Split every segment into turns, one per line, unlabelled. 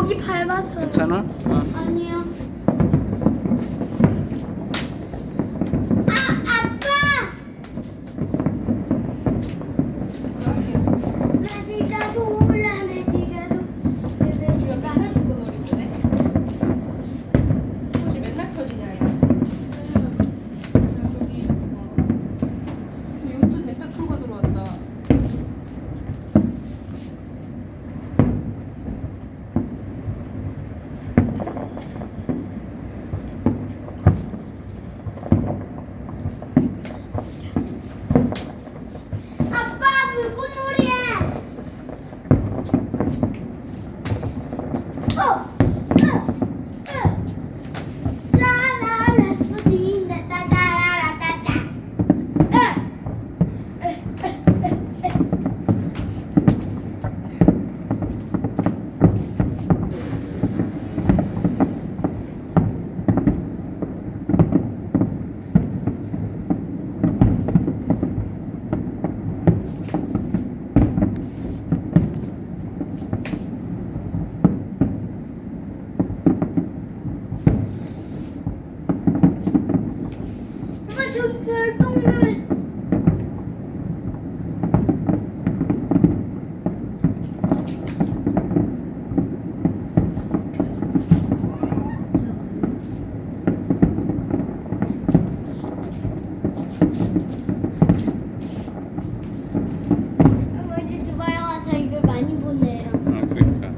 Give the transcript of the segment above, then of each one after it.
여기 밟았어요.
괜찮아?
아니요. 아빠! 매지가도 올라 매지가도
우리가 맨날 불꽃놀이 보네. 꽃이 맨날 펴지냐 야. 저기 용도 대타 큰 거 들어왔다.
아빠 불꽃놀이에. 라라라 소리나 따다라라따따. 엄마 저기 별똥별 있어. 엄마 이제 두바이 와서 이걸 많이 보네요.
그러니까.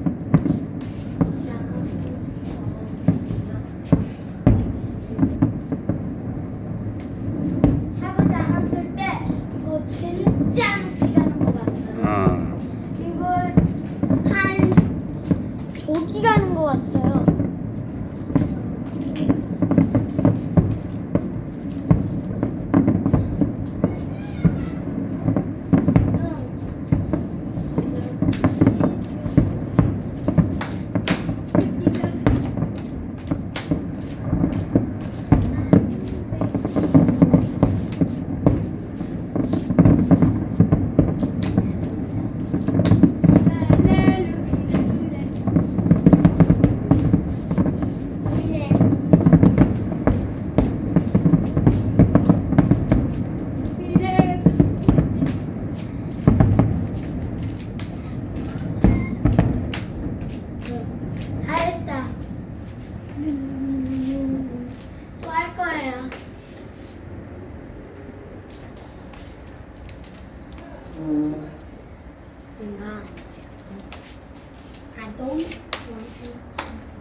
할아버지 안 왔을 때 이거 진짜 높이 가는 거 봤어요. 이거 한 저기 가는 거 봤어요. 다 했다. 또 할 거예요. 뭔가 I don't want to